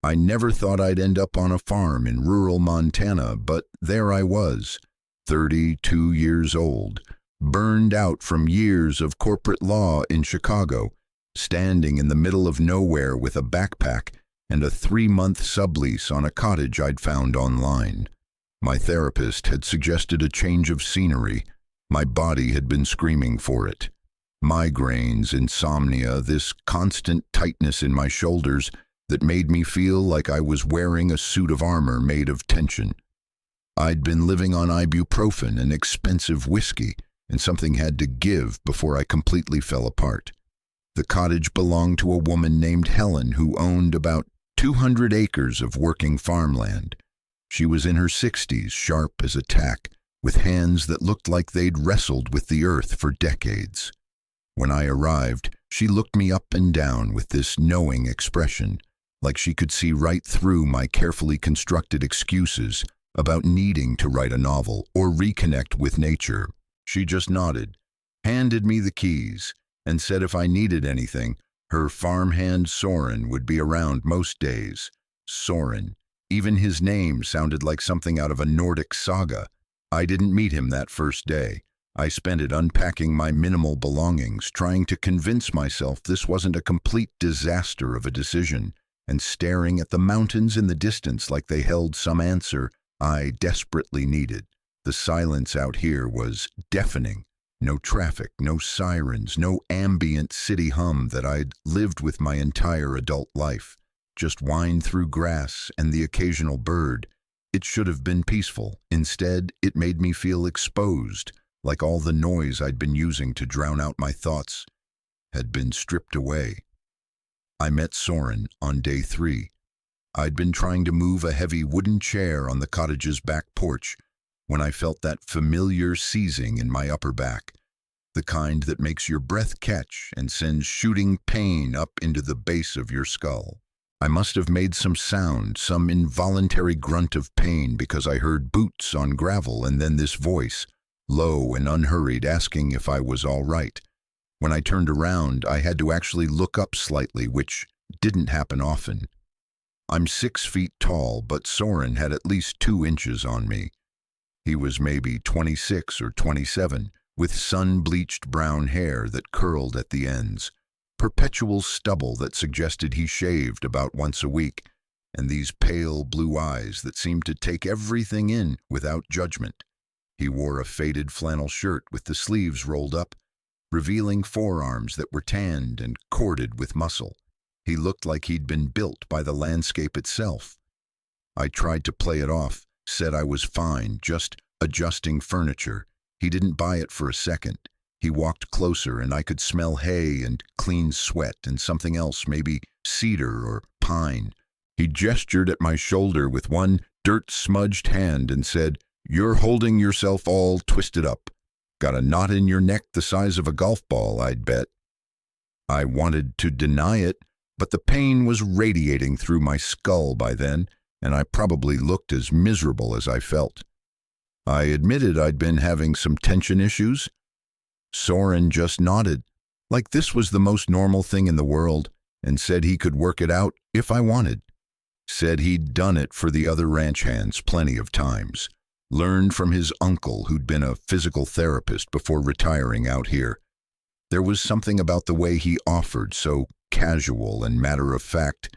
I never thought I'd end up on a farm in rural Montana, but there I was, 32 years old, burned out from years of corporate law in Chicago, standing in the middle of nowhere with a backpack and a 3-month sublease on a cottage I'd found online. My therapist had suggested a change of scenery. My body had been screaming for it. Migraines, insomnia, this constant tightness in my shoulders that made me feel like I was wearing a suit of armor made of tension. I'd been living on ibuprofen and expensive whiskey, and something had to give before I completely fell apart. The cottage belonged to a woman named Helen who owned about 200 acres of working farmland. She was in her 60s, sharp as a tack, with hands that looked like they'd wrestled with the earth for decades. When I arrived, she looked me up and down with this knowing expression, like she could see right through my carefully constructed excuses about needing to write a novel or reconnect with nature. She just nodded, handed me the keys, and said if I needed anything, her farmhand Soren would be around most days. Soren. Even his name sounded like something out of a Nordic saga. I didn't meet him that first day. I spent it unpacking my minimal belongings, trying to convince myself this wasn't a complete disaster of a decision, and staring at the mountains in the distance like they held some answer I desperately needed. The silence out here was deafening. No traffic, no sirens, no ambient city hum that I'd lived with my entire adult life. Just wind through grass and the occasional bird. It should have been peaceful. Instead, it made me feel exposed, like all the noise I'd been using to drown out my thoughts had been stripped away. I met Soren on day 3. I'd been trying to move a heavy wooden chair on the cottage's back porch when I felt that familiar seizing in my upper back, the kind that makes your breath catch and sends shooting pain up into the base of your skull. I must have made some sound, some involuntary grunt of pain, because I heard boots on gravel and then this voice, low and unhurried, asking if I was all right. When I turned around, I had to actually look up slightly, which didn't happen often. I'm 6 feet tall, but Soren had at least 2 inches on me. He was maybe 26 or 27, with sun-bleached brown hair that curled at the ends, perpetual stubble that suggested he shaved about once a week, and these pale blue eyes that seemed to take everything in without judgment. He wore a faded flannel shirt with the sleeves rolled up, revealing forearms that were tanned and corded with muscle. He looked like he'd been built by the landscape itself. I tried to play it off, said I was fine, just adjusting furniture. He didn't buy it for a second. He walked closer and I could smell hay and clean sweat and something else, maybe cedar or pine. He gestured at my shoulder with one dirt-smudged hand and said, "You're holding yourself all twisted up. Got a knot in your neck the size of a golf ball, I'd bet." I wanted to deny it, but the pain was radiating through my skull by then, and I probably looked as miserable as I felt. I admitted I'd been having some tension issues. Soren just nodded, like this was the most normal thing in the world, and said he could work it out if I wanted. Said he'd done it for the other ranch hands plenty of times. Learned from his uncle who'd been a physical therapist before retiring out here. There was something about the way he offered, so casual and matter-of-fact,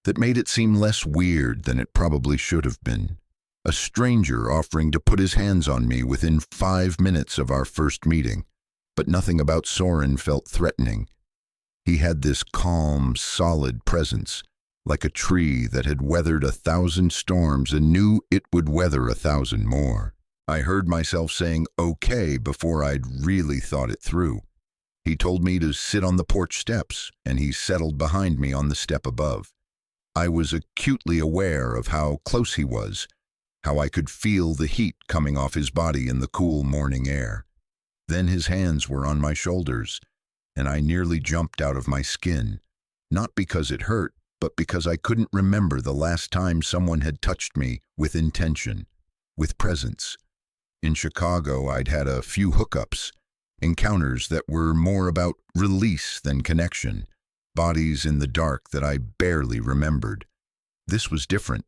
that made it seem less weird than it probably should have been. A stranger offering to put his hands on me within 5 minutes of our first meeting, but nothing about Soren felt threatening. He had this calm, solid presence, like a tree that had weathered 1,000 storms and knew it would weather 1,000 more. I heard myself saying okay before I'd really thought it through. He told me to sit on the porch steps, and he settled behind me on the step above. I was acutely aware of how close he was, how I could feel the heat coming off his body in the cool morning air. Then his hands were on my shoulders, and I nearly jumped out of my skin, not because it hurt, but because I couldn't remember the last time someone had touched me with intention, with presence. In Chicago, I'd had a few hookups, encounters that were more about release than connection, bodies in the dark that I barely remembered. This was different.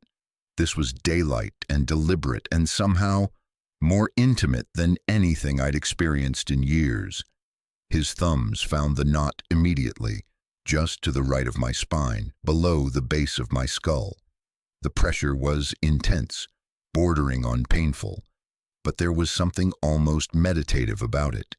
This was daylight and deliberate and somehow more intimate than anything I'd experienced in years. His thumbs found the knot immediately, just to the right of my spine, below the base of my skull. The pressure was intense, bordering on painful, but there was something almost meditative about it.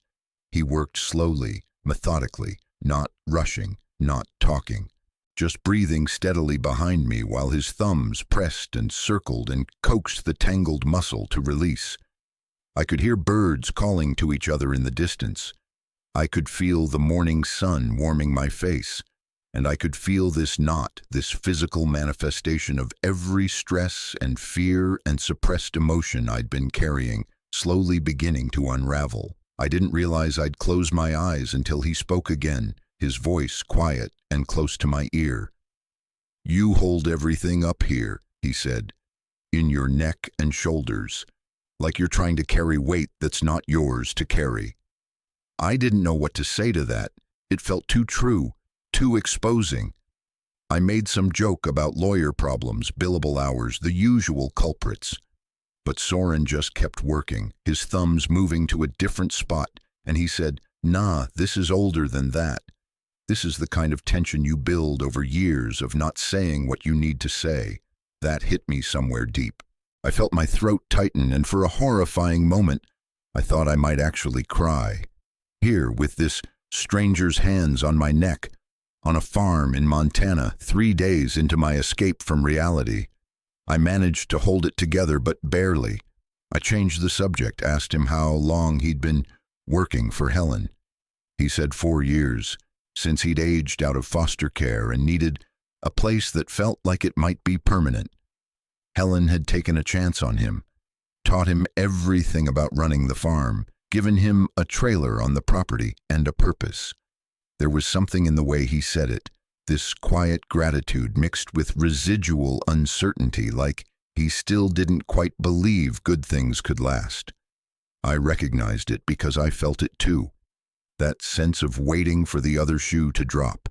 He worked slowly, methodically, not rushing, not talking, just breathing steadily behind me while his thumbs pressed and circled and coaxed the tangled muscle to release. I could hear birds calling to each other in the distance. I could feel the morning sun warming my face, and I could feel this knot, this physical manifestation of every stress and fear and suppressed emotion I'd been carrying, slowly beginning to unravel. I didn't realize I'd closed my eyes until he spoke again, his voice quiet and close to my ear. "You hold everything up here," he said, "in your neck and shoulders, like you're trying to carry weight that's not yours to carry." I didn't know what to say to that. It felt too true, too exposing. I made some joke about lawyer problems, billable hours, the usual culprits. But Soren just kept working, his thumbs moving to a different spot, and he said, "Nah, this is older than that. This is the kind of tension you build over years of not saying what you need to say." That hit me somewhere deep. I felt my throat tighten, and for a horrifying moment, I thought I might actually cry. Here, with this stranger's hands on my neck, on a farm in Montana, 3 days into my escape from reality. I managed to hold it together, but barely. I changed the subject, asked him how long he'd been working for Helen. He said 4 years, since he'd aged out of foster care and needed a place that felt like it might be permanent. Helen had taken a chance on him, taught him everything about running the farm, given him a trailer on the property and a purpose. There was something in the way he said it, this quiet gratitude mixed with residual uncertainty, like he still didn't quite believe good things could last. I recognized it because I felt it too. That sense of waiting for the other shoe to drop,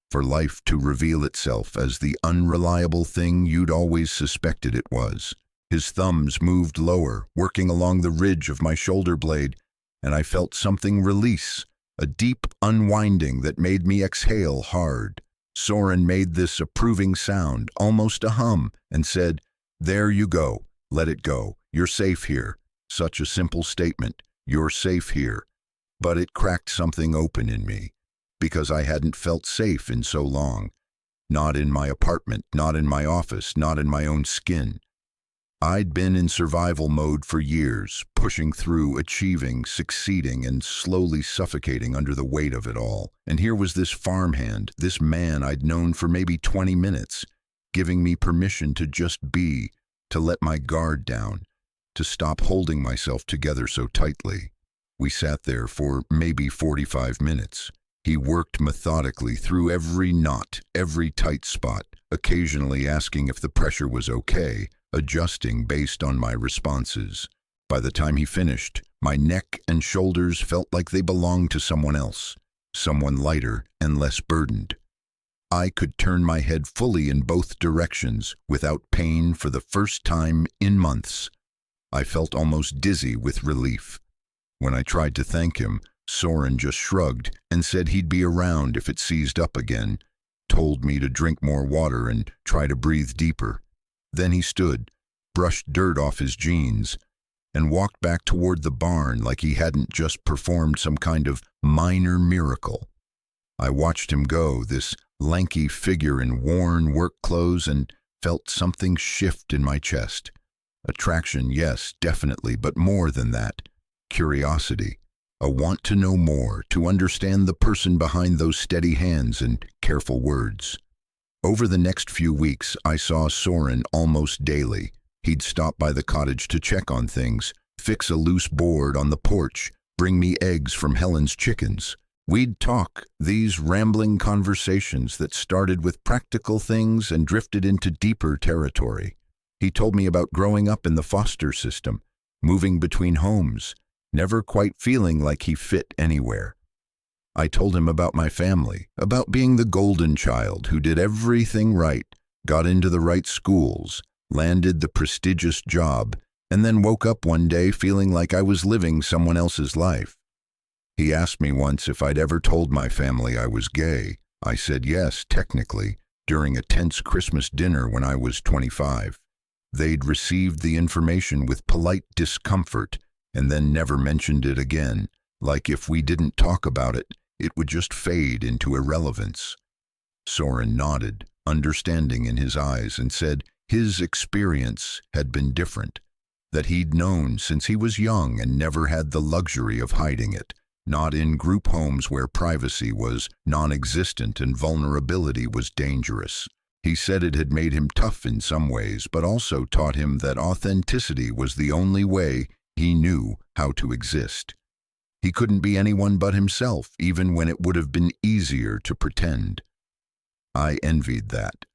for life to reveal itself as the unreliable thing you'd always suspected it was. His thumbs moved lower, working along the ridge of my shoulder blade, and I felt something release, a deep unwinding that made me exhale hard. Soren made this approving sound, almost a hum, and said, "There you go. Let it go. You're safe here." Such a simple statement. You're safe here. But it cracked something open in me, because I hadn't felt safe in so long. Not in my apartment, not in my office, not in my own skin. I'd been in survival mode for years, pushing through, achieving, succeeding, and slowly suffocating under the weight of it all. And here was this farmhand, this man I'd known for maybe 20 minutes, giving me permission to just be, to let my guard down, to stop holding myself together so tightly. We sat there for maybe 45 minutes. He worked methodically through every knot, every tight spot, occasionally asking if the pressure was okay, adjusting based on my responses. By the time he finished, my neck and shoulders felt like they belonged to someone else, someone lighter and less burdened. I could turn my head fully in both directions without pain for the first time in months. I felt almost dizzy with relief. When I tried to thank him, Soren just shrugged and said he'd be around if it seized up again, told me to drink more water and try to breathe deeper. Then he stood, brushed dirt off his jeans, and walked back toward the barn like he hadn't just performed some kind of minor miracle. I watched him go, this lanky figure in worn work clothes, and felt something shift in my chest. Attraction, yes, definitely, but more than that. Curiosity. A want to know more, to understand the person behind those steady hands and careful words. Over the next few weeks, I saw Soren almost daily. He'd stop by the cottage to check on things, fix a loose board on the porch, bring me eggs from Helen's chickens. We'd talk, these rambling conversations that started with practical things and drifted into deeper territory. He told me about growing up in the foster system, moving between homes, never quite feeling like he fit anywhere. I told him about my family, about being the golden child who did everything right, got into the right schools, landed the prestigious job, and then woke up one day feeling like I was living someone else's life. He asked me once if I'd ever told my family I was gay. I said yes, technically, during a tense Christmas dinner when I was 25. They'd received the information with polite discomfort and then never mentioned it again, like if we didn't talk about it, it would just fade into irrelevance. Soren nodded, understanding in his eyes, and said his experience had been different, that he'd known since he was young and never had the luxury of hiding it, not in group homes where privacy was non-existent and vulnerability was dangerous. He said it had made him tough in some ways, but also taught him that authenticity was the only way he knew how to exist. He couldn't be anyone but himself, even when it would have been easier to pretend. I envied that.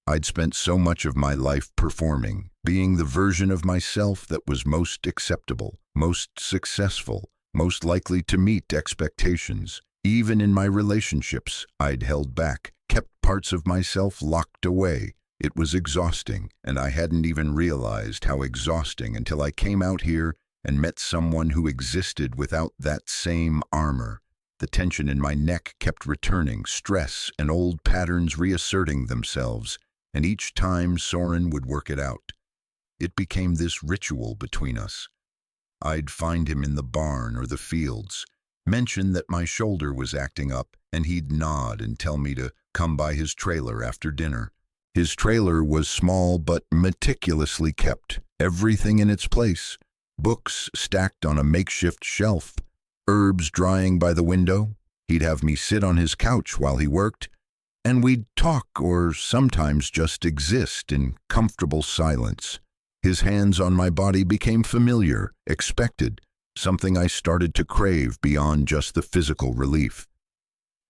I'd spent so much of my life performing, being the version of myself that was most acceptable, most successful, most likely to meet expectations. Even in my relationships, I'd held back, kept parts of myself locked away. It was exhausting, and I hadn't even realized how exhausting until I came out here and met someone who existed without that same armor. The tension in my neck kept returning, stress and old patterns reasserting themselves, and each time Soren would work it out. It became this ritual between us. I'd find him in the barn or the fields, mention that my shoulder was acting up, and he'd nod and tell me to come by his trailer after dinner. His trailer was small but meticulously kept, everything in its place, books stacked on a makeshift shelf, herbs drying by the window. He'd have me sit on his couch while he worked, and we'd talk or sometimes just exist in comfortable silence. His hands on my body became familiar, expected, something I started to crave beyond just the physical relief.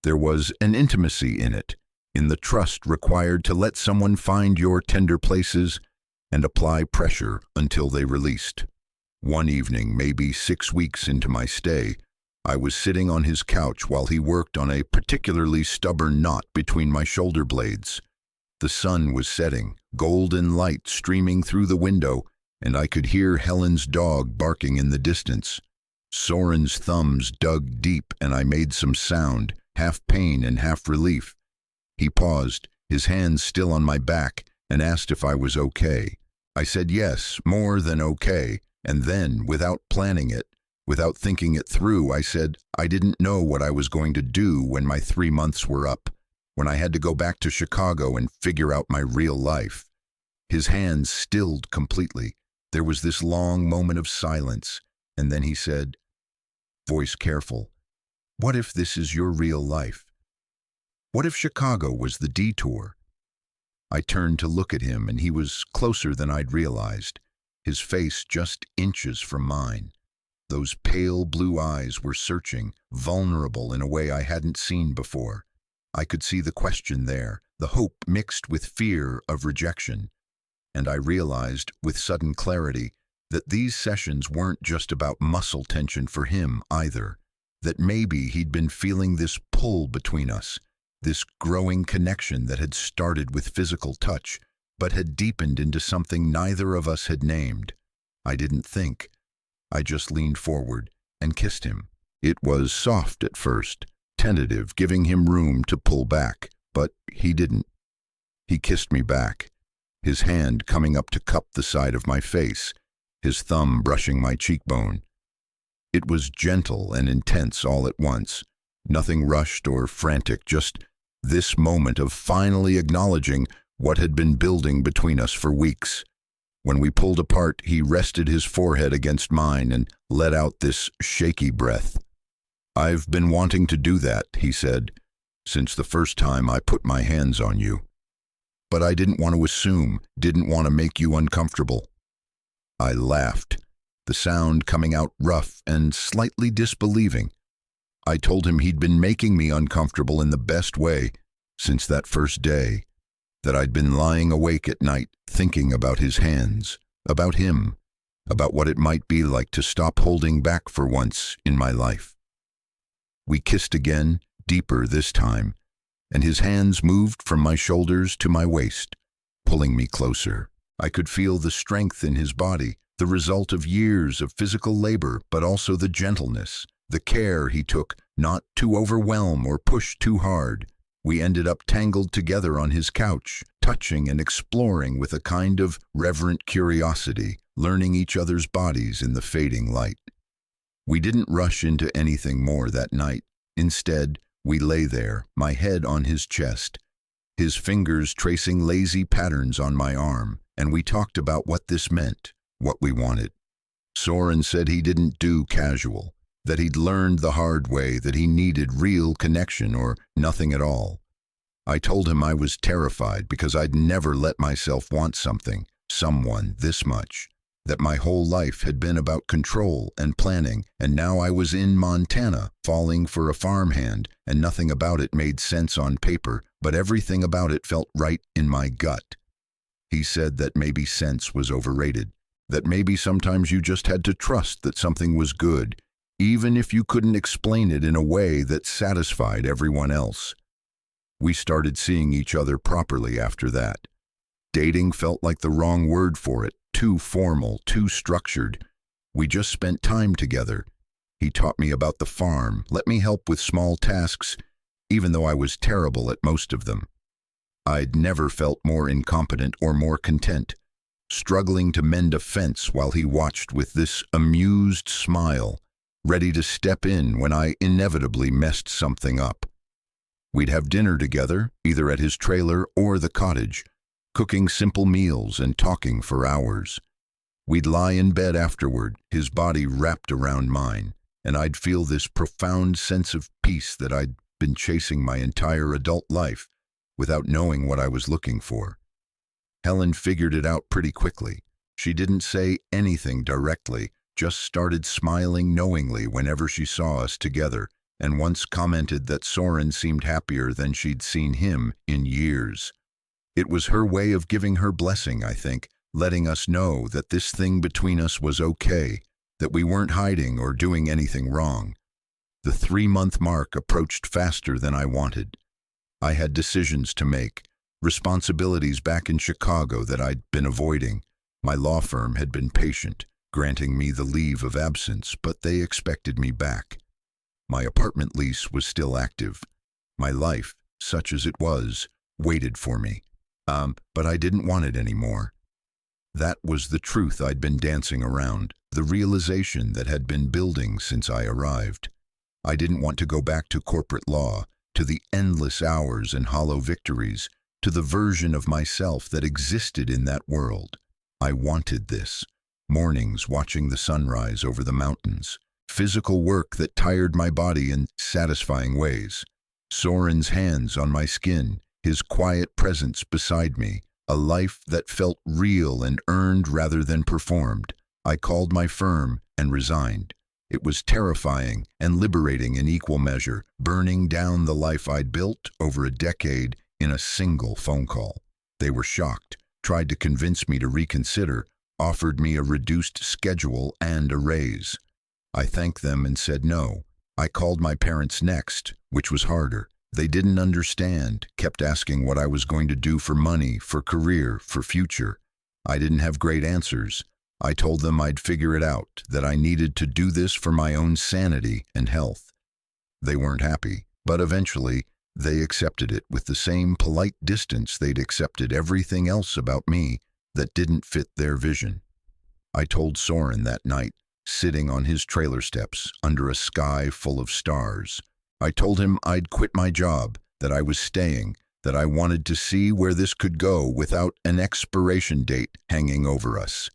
There was an intimacy in it, in the trust required to let someone find your tender places and apply pressure until they released. One evening, maybe 6 weeks into my stay, I was sitting on his couch while he worked on a particularly stubborn knot between my shoulder blades. The sun was setting, golden light streaming through the window, and I could hear Helen's dog barking in the distance. Soren's thumbs dug deep, and I made some sound, half pain and half relief. He paused, his hands still on my back, and asked if I was okay. I said yes, more than okay, and then, without planning it, without thinking it through, I said I didn't know what I was going to do when my 3 months were up, when I had to go back to Chicago and figure out my real life. His hands stilled completely. There was this long moment of silence, and then he said, voice careful, "What if this is your real life? What if Chicago was the detour?" I turned to look at him, and he was closer than I'd realized, his face just inches from mine. Those pale blue eyes were searching, vulnerable in a way I hadn't seen before. I could see the question there, the hope mixed with fear of rejection. And I realized, with sudden clarity, that these sessions weren't just about muscle tension for him either, that maybe he'd been feeling this pull between us, this growing connection that had started with physical touch, but had deepened into something neither of us had named. I didn't think. I just leaned forward and kissed him. It was soft at first, tentative, giving him room to pull back, but he didn't. He kissed me back, his hand coming up to cup the side of my face, his thumb brushing my cheekbone. It was gentle and intense all at once, nothing rushed or frantic, just this moment of finally acknowledging what had been building between us for weeks. When we pulled apart, he rested his forehead against mine and let out this shaky breath. "I've been wanting to do that," he said, "since the first time I put my hands on you. But I didn't want to assume, didn't want to make you uncomfortable." I laughed, the sound coming out rough and slightly disbelieving. I told him he'd been making me uncomfortable in the best way since that first day, that I'd been lying awake at night thinking about his hands, about him, about what it might be like to stop holding back for once in my life. We kissed again, deeper this time, and his hands moved from my shoulders to my waist, pulling me closer. I could feel the strength in his body, the result of years of physical labor, but also the gentleness, the care he took not to overwhelm or push too hard. We ended up tangled together on his couch, touching and exploring with a kind of reverent curiosity, learning each other's bodies in the fading light. We didn't rush into anything more that night. Instead, we lay there, my head on his chest, his fingers tracing lazy patterns on my arm, and we talked about what this meant, what we wanted. Soren said he didn't do casual, that he'd learned the hard way that he needed real connection or nothing at all. I told him I was terrified because I'd never let myself want something, someone this much, that my whole life had been about control and planning, and now I was in Montana, falling for a farmhand, and nothing about it made sense on paper, but everything about it felt right in my gut. He said that maybe sense was overrated, that maybe sometimes you just had to trust that something was good, even if you couldn't explain it in a way that satisfied everyone else. We started seeing each other properly after that. Dating felt like the wrong word for it, too formal, too structured. We just spent time together. He taught me about the farm, let me help with small tasks, even though I was terrible at most of them. I'd never felt more incompetent or more content, struggling to mend a fence while he watched with this amused smile, ready to step in when I inevitably messed something up. We'd have dinner together, either at his trailer or the cottage, cooking simple meals and talking for hours. We'd lie in bed afterward, his body wrapped around mine, and I'd feel this profound sense of peace that I'd been chasing my entire adult life without knowing what I was looking for. Helen figured it out pretty quickly. She didn't say anything directly, just started smiling knowingly whenever she saw us together, and once commented that Soren seemed happier than she'd seen him in years. It was her way of giving her blessing, I think, letting us know that this thing between us was okay, that we weren't hiding or doing anything wrong. The 3-month mark approached faster than I wanted. I had decisions to make, responsibilities back in Chicago that I'd been avoiding. My law firm had been patient, granting me the leave of absence, but they expected me back. My apartment lease was still active. My life, such as it was, waited for me. But I didn't want it anymore. That was the truth I'd been dancing around, the realization that had been building since I arrived. I didn't want to go back to corporate law, to the endless hours and hollow victories, to the version of myself that existed in that world. I wanted this. Mornings watching the sunrise over the mountains, physical work that tired my body in satisfying ways, Soren's hands on my skin, his quiet presence beside me, a life that felt real and earned rather than performed. I called my firm and resigned. It was terrifying and liberating in equal measure, burning down the life I'd built over a decade in a single phone call. They were shocked, tried to convince me to reconsider, offered me a reduced schedule and a raise. I thanked them and said no. I called my parents next, which was harder. They didn't understand, kept asking what I was going to do for money, for career, for future. I didn't have great answers. I told them I'd figure it out, that I needed to do this for my own sanity and health. They weren't happy, but eventually they accepted it with the same polite distance they'd accepted everything else about me that didn't fit their vision. I told Soren that night, sitting on his trailer steps under a sky full of stars. I told him I'd quit my job, that I was staying, that I wanted to see where this could go without an expiration date hanging over us.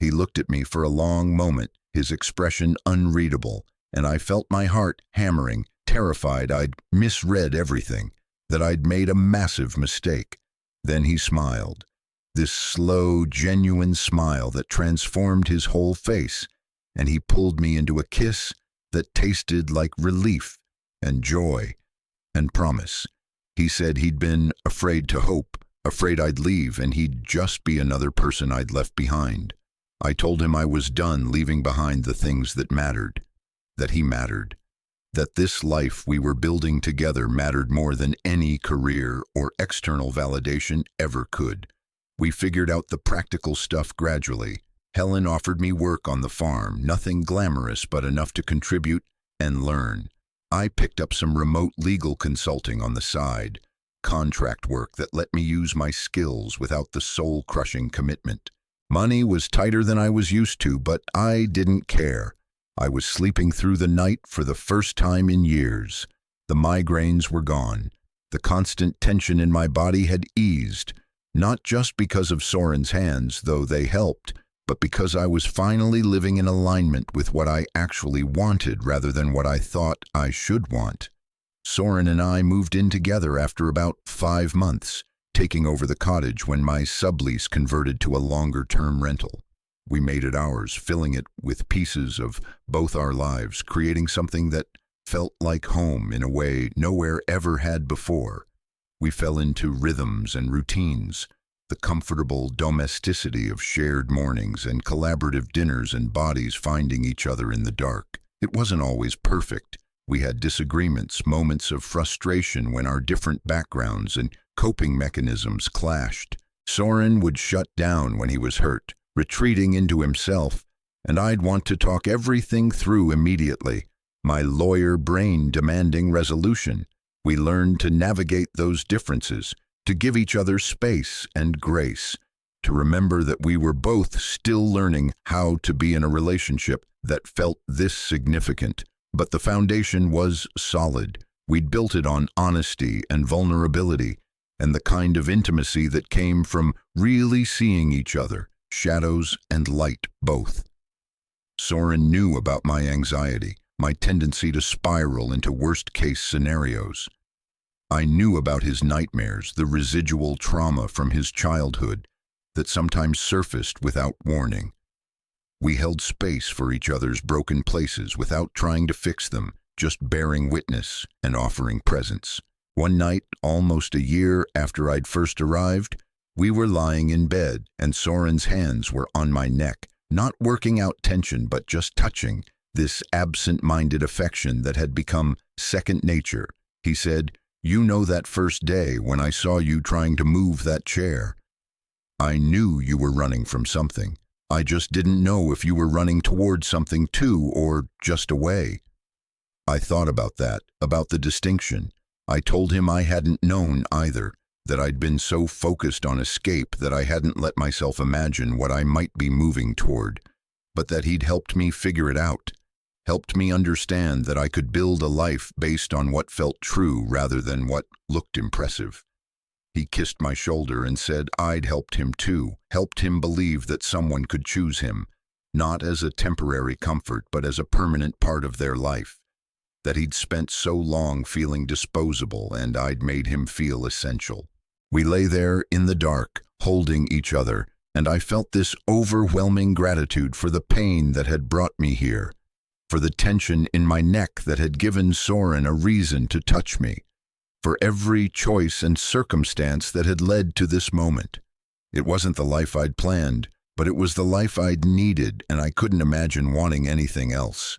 He looked at me for a long moment, his expression unreadable, and I felt my heart hammering, terrified I'd misread everything, that I'd made a massive mistake. Then he smiled, this slow, genuine smile that transformed his whole face, and he pulled me into a kiss that tasted like relief and joy and promise. He said he'd been afraid to hope, afraid I'd leave and he'd just be another person I'd left behind. I told him I was done leaving behind the things that mattered, that he mattered, that this life we were building together mattered more than any career or external validation ever could. We figured out the practical stuff gradually. Helen offered me work on the farm, nothing glamorous but enough to contribute and learn. I picked up some remote legal consulting on the side, contract work that let me use my skills without the soul-crushing commitment. Money was tighter than I was used to, but I didn't care. I was sleeping through the night for the first time in years. The migraines were gone. The constant tension in my body had eased, not just because of Soren's hands, though they helped, but because I was finally living in alignment with what I actually wanted rather than what I thought I should want. Soren and I moved in together after about 5 months, taking over the cottage when my sublease converted to a longer-term rental. We made it ours, filling it with pieces of both our lives, creating something that felt like home in a way nowhere ever had before. We fell into rhythms and routines, the comfortable domesticity of shared mornings and collaborative dinners and bodies finding each other in the dark. It wasn't always perfect. We had disagreements, moments of frustration when our different backgrounds and coping mechanisms clashed. Soren would shut down when he was hurt, retreating into himself, and I'd want to talk everything through immediately, my lawyer brain demanding resolution. We learned to navigate those differences, to give each other space and grace, to remember that we were both still learning how to be in a relationship that felt this significant. But the foundation was solid. We'd built it on honesty and vulnerability, and the kind of intimacy that came from really seeing each other, shadows and light both. Soren knew about my anxiety, my tendency to spiral into worst-case scenarios. I knew about his nightmares, the residual trauma from his childhood that sometimes surfaced without warning. We held space for each other's broken places without trying to fix them, just bearing witness and offering presence. One night, almost a year after I'd first arrived, we were lying in bed and Soren's hands were on my neck, not working out tension but just touching, this absent-minded affection that had become second nature. He said, "You know that first day when I saw you trying to move that chair. I knew you were running from something. I just didn't know if you were running toward something too or just away." I thought about that, about the distinction. I told him I hadn't known either, that I'd been so focused on escape that I hadn't let myself imagine what I might be moving toward, but that he'd helped me figure it out, helped me understand that I could build a life based on what felt true rather than what looked impressive. He kissed my shoulder and said I'd helped him too, helped him believe that someone could choose him, not as a temporary comfort but as a permanent part of their life, that he'd spent so long feeling disposable and I'd made him feel essential. We lay there in the dark, holding each other, and I felt this overwhelming gratitude for the pain that had brought me here, for the tension in my neck that had given Soren a reason to touch me, for every choice and circumstance that had led to this moment. It wasn't the life I'd planned, but it was the life I'd needed, and I couldn't imagine wanting anything else.